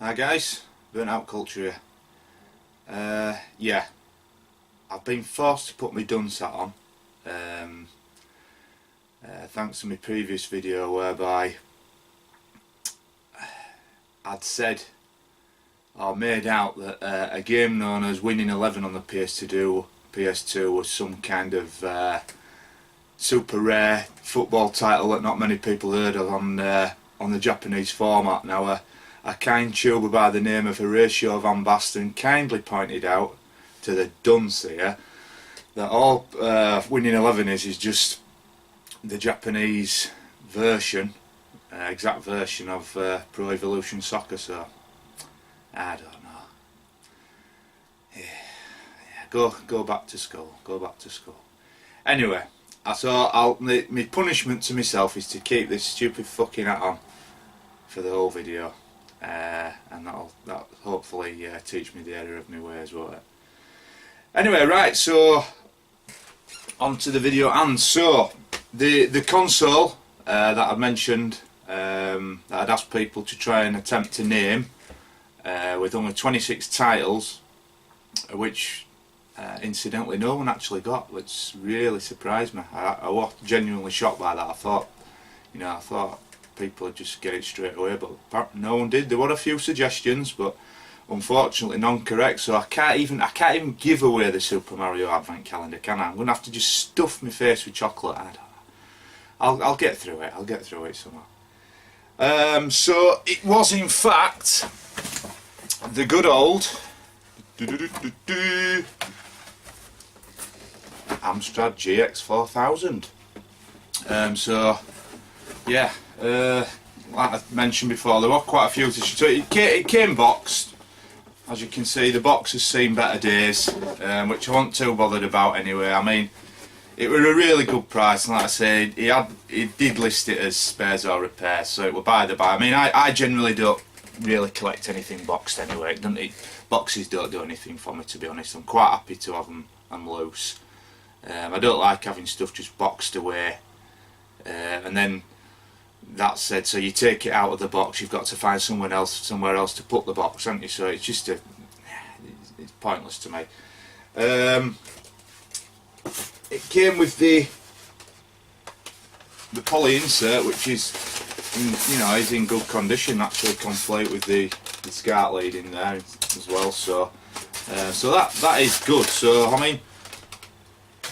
Hi guys, Burnt Out Culture here. Yeah, I've been forced to put my Dunsat on, thanks to my previous video whereby I'd said or made out that a game known as Winning 11 on the PS2 was some kind of super rare football title that not many people heard of on the Japanese format. Now a kind tuber by the name of Horatio Van Basten kindly pointed out to the dunce here that all Winning 11 is just the Japanese version, exact version of Pro Evolution Soccer. So I don't know. Yeah, go back to school. Go back to school. Anyway, I thought my punishment to myself is to keep this stupid fucking hat on for the whole video. And that'll hopefully teach me the error of my ways, won't it? Anyway, right, so on to the video. And so the console that I mentioned, that I'd asked people to try and attempt to name, with only 26 titles, which incidentally no one actually got, which really surprised me. I was genuinely shocked by that. I thought people would just get it straight away, but apparently no one did. There were a few suggestions, but unfortunately none correct. So I can't even give away the Super Mario Advent Calendar, can I? I'm gonna have to just stuff my face with chocolate. I don't know. I'll get through it. I'll get through it somehow. So it was in fact the good old Amstrad GX 4000. So yeah. Like I mentioned before, there were quite a few. So it came boxed. As you can see, the box has seen better days, which I wasn't too bothered about anyway. I mean, it was a really good price, and like I said, he did list it as spares or repairs, so it were by the by. I mean, I generally don't really collect anything boxed anyway. Boxes don't do anything for me, to be honest. I'm quite happy to have them loose. I don't like having stuff just boxed away, and then. That said, so you take it out of the box, you've got to find somewhere else to put the box, haven't you? So it's just it's pointless to me. It came with the poly insert, which is is in good condition, actually complete with the SCART lead in there as well. So that is good. So I mean,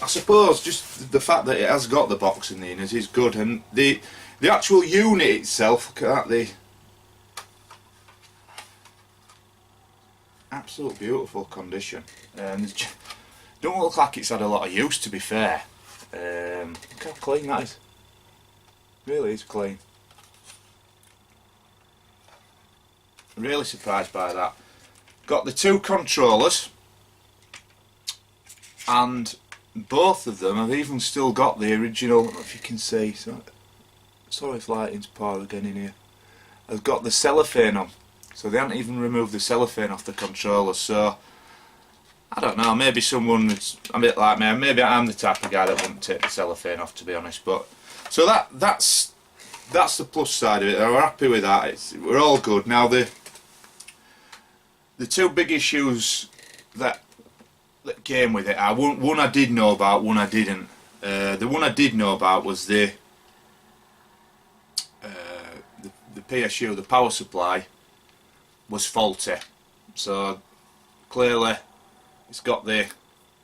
I suppose just the fact that it has got the box in the inners is good, and the actual unit itself, look at that, the absolute beautiful condition. Don't look like it's had a lot of use, to be fair. Look how clean that is. Really is clean. Really surprised by that. Got the two controllers, and both of them have even still got the original, I don't know if you can see. Sorry if lighting's poor again in here. I've got the cellophane on, so they haven't even removed the cellophane off the controller. So I don't know, maybe someone that's a bit like me, maybe I'm the type of guy that wouldn't take the cellophane off, to be honest. But so that's the plus side of it. We're happy with that. We're all good. Now the two big issues that came with it, one I did know about, one I didn't. The one I did know about was the PSU, the power supply, was faulty. So clearly it's got the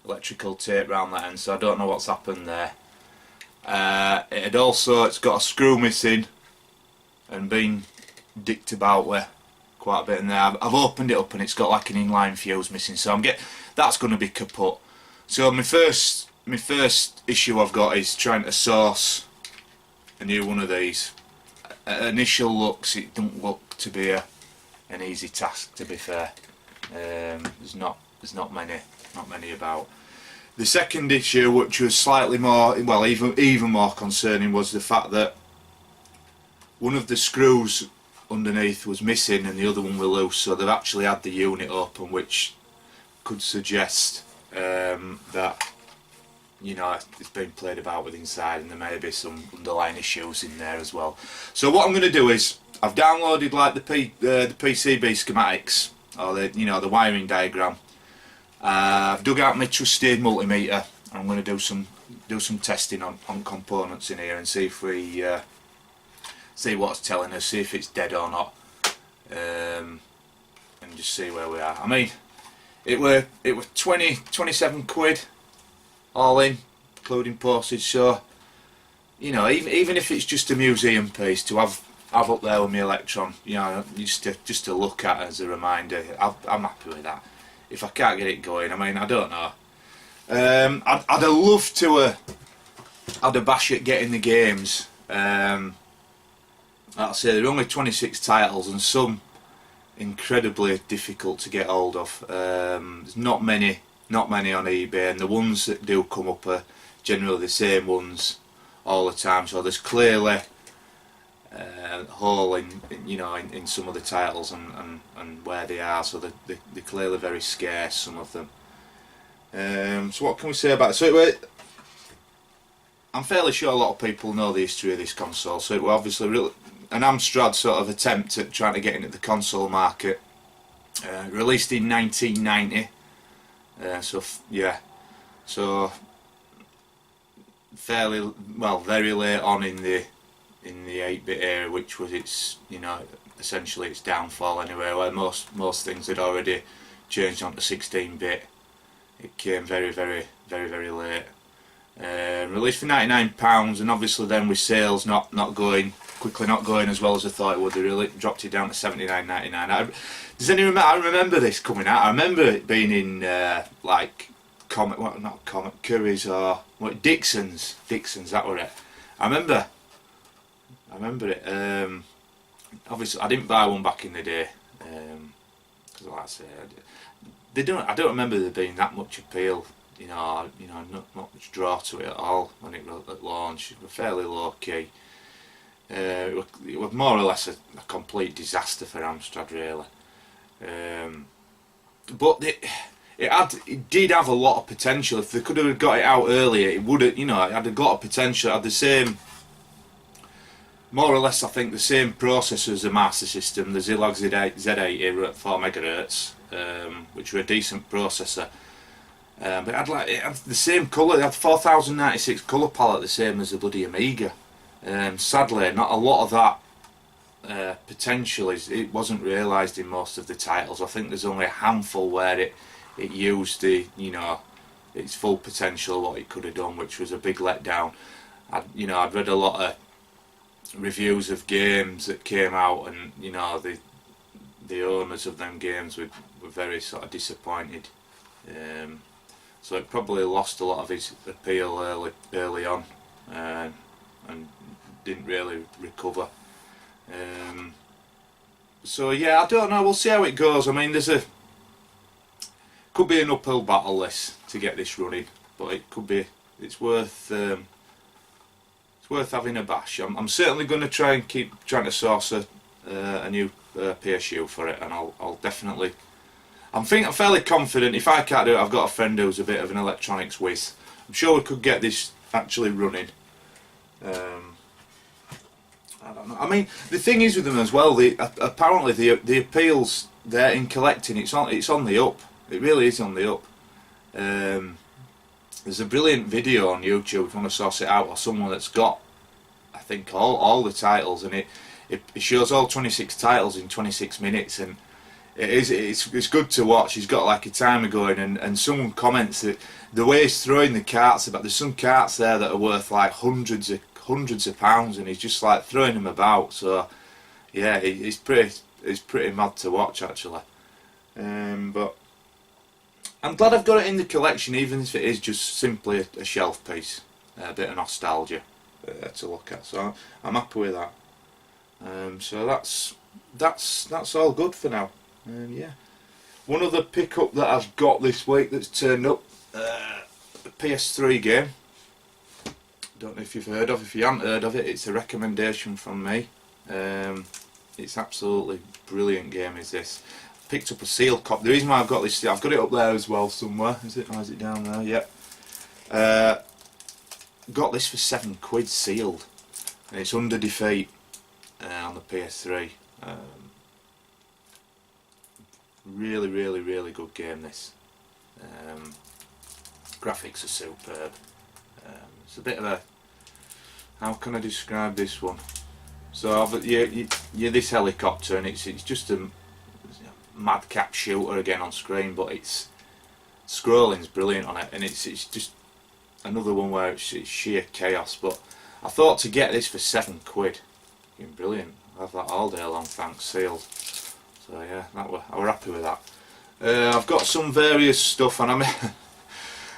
electrical tape around that end, so I don't know what's happened there. It's got a screw missing and been dicked about with quite a bit in there. I've opened it up and it's got like an inline fuse missing, so that's going to be kaput. So my first issue I've got is trying to source a new one of these. At initial looks, it don't look to be an easy task, to be fair. There's not many about. The second issue, which was slightly more, well, even more concerning, was the fact that one of the screws underneath was missing and the other one was loose. So they've actually had the unit open, which could suggest that you know, it's been played about with inside, and there may be some underlying issues in there as well. So what I'm going to do is, I've downloaded like the PCB schematics, or the, you know, the wiring diagram. I've dug out my trusted multimeter, and I'm going to do some testing on components in here and see if we see what's telling us, see if it's dead or not, and just see where we are. I mean, it were 27 quid all in, including postage. So, you know, even if it's just a museum piece to have up there with my Electron, you know, just to look at as a reminder, I'm happy with that. If I can't get it going, I mean, I don't know. I'd have loved to had a bash at getting the games. Like I say, there are only 26 titles, and some incredibly difficult to get hold of. There's not many on eBay, and the ones that do come up are generally the same ones all the time. So there's clearly a hole in you know, in some of the titles and where they are. So they're clearly very scarce, some of them. So what can we say about it? So I'm fairly sure a lot of people know the history of this console. So it was obviously an Amstrad sort of attempt at trying to get into the console market. Released in 1990. So fairly well, very late on in the 8-bit era, which was its, you know, essentially its downfall anyway, where most things had already changed onto 16-bit. It came very late. Released for £99, and obviously then with sales not going as well as I thought it would, they really dropped it down to £79.99. Does anyone remember? I remember this coming out. I remember it being in like Curry's or what, Dixon's, that were it. I remember it. Obviously I didn't buy one back in the day, because like I say, I don't remember there being that much appeal. You know, not much draw to it at all when it was at launch. It was fairly low key. It was more or less a complete disaster for Amstrad, really. But it did have a lot of potential. If they could have got it out earlier, it would have, you know, it had a lot of potential. It had the same, more or less, I think, the same processor as the Master System, the Zilog Z80 at 4 MHz, which were a decent processor. But it had the same colour. It had 4096 colour palette, the same as the bloody Amiga. Sadly, not a lot of that potential it wasn't realised in most of the titles. I think there's only a handful where it used the, you know, its full potential, what it could have done, which was a big letdown. I'd read a lot of reviews of games that came out, and you know, the owners of them games were very sort of disappointed. So it probably lost a lot of its appeal early on, and didn't really recover. So yeah, I don't know. We'll see how it goes. I mean, could be an uphill battle this to get this running, but it's worth having a bash. I'm certainly going to try and keep trying to source a new PSU for it, and I'll definitely. I'm fairly confident. If I can't do it, I've got a friend who's a bit of an electronics whiz. I'm sure we could get this actually running. I don't know. I mean, the thing is with them as well. Apparently the appeals there in collecting, it's on the up. It really is on the up. There's a brilliant video on YouTube if you want to source it out, or someone that's got, I think, all the titles, and it shows all 26 titles in 26 minutes, and it's good to watch. He's got like a timer going, and someone comments that the way he's throwing the carts about, there's some carts there that are worth like hundreds of pounds, and he's just like throwing them about. So yeah, it's pretty mad to watch actually. But I'm glad I've got it in the collection, even if it is just simply a shelf piece, a bit of nostalgia to look at. So I'm happy with that. So that's all good for now. Yeah. One other pickup that I've got this week that's turned up, a PS3 game. Don't know if you've heard of. If you haven't heard of it, it's a recommendation from me. It's absolutely brilliant game. Is this? Picked up a sealed copy. The reason why I've got this, I've got it up there as well somewhere. Is it? Or is it down there? Yep. got this for £7 sealed, and it's Under Defeat on the PS3. Really, really, really good game, this. Graphics are superb. It's a bit of a, how can I describe this one? So you're this helicopter, and it's just a madcap shooter again on screen, but it's scrolling's brilliant on it, and it's just another one where it's sheer chaos. But I thought to get this for £7, brilliant. I'll have that all day long, thanks, sealed. So yeah, I were happy with that. I've got some various stuff, and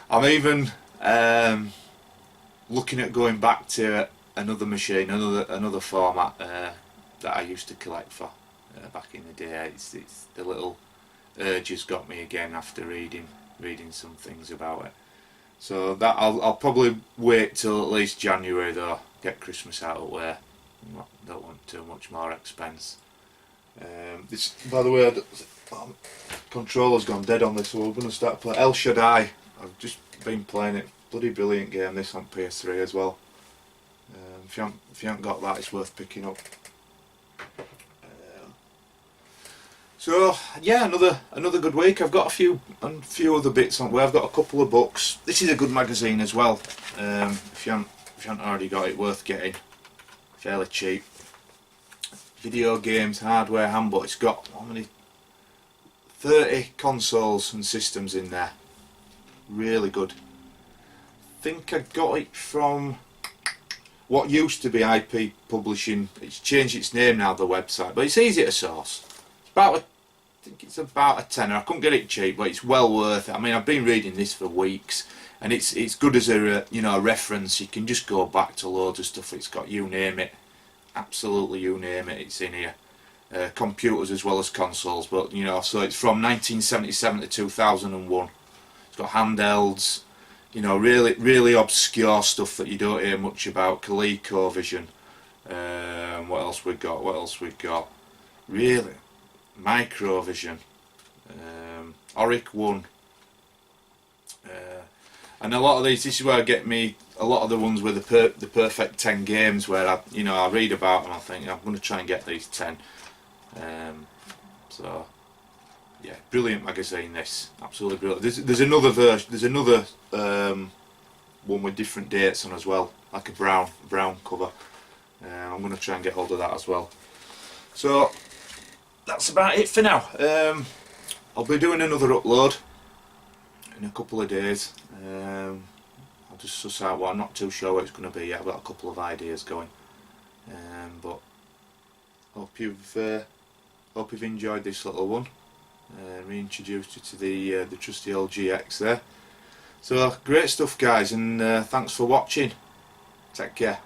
I'm even looking at going back to another machine, another format that I used to collect for back in the day. It's the little urge has got me again after reading some things about it. So that I'll probably wait till at least January though. Get Christmas out of the way. Don't want too much more expense. This, by the way, controller's gone dead on this, so we're going to start playing El Shaddai. I've just been playing it. Bloody brilliant game, this, on PS3 as well. If you haven't got that, it's worth picking up. So yeah, another good week. I've got a few other bits on where I've got a couple of books. This is a good magazine as well. If you haven't already got it, worth getting. Fairly cheap. Video Games Hardware Handbook. It's got how many? 30 consoles and systems in there. Really good. I think I got it from what used to be IP Publishing. It's changed its name now, the website, but it's easy to source. I think it's about a tenner. I couldn't get it cheap, but it's well worth it. I mean, I've been reading this for weeks, and it's good as a a reference. You can just go back to loads of stuff. It's got, you name it, absolutely you name it, it's in here. Computers as well as consoles, but so it's from 1977 to 2001. It's got handhelds, really obscure stuff that you don't hear much about. ColecoVision. What else we got? Really, Microvision, Auric One, and a lot of these. This is where I get me a lot of the ones with the perfect 10 games, where I read about and I think I'm going to try and get these 10. So yeah, brilliant magazine, this, absolutely brilliant. There's another version. There's another one with different dates on as well, like a brown cover. I'm going to try and get hold of that as well. So that's about it for now. I'll be doing another upload in a couple of days. I'll just suss out what, I'm not too sure what it's going to be yet. I've got a couple of ideas going, but hope you've enjoyed this little one. Reintroduced you to the trusty old GX there. So great stuff, guys, and thanks for watching. Take care.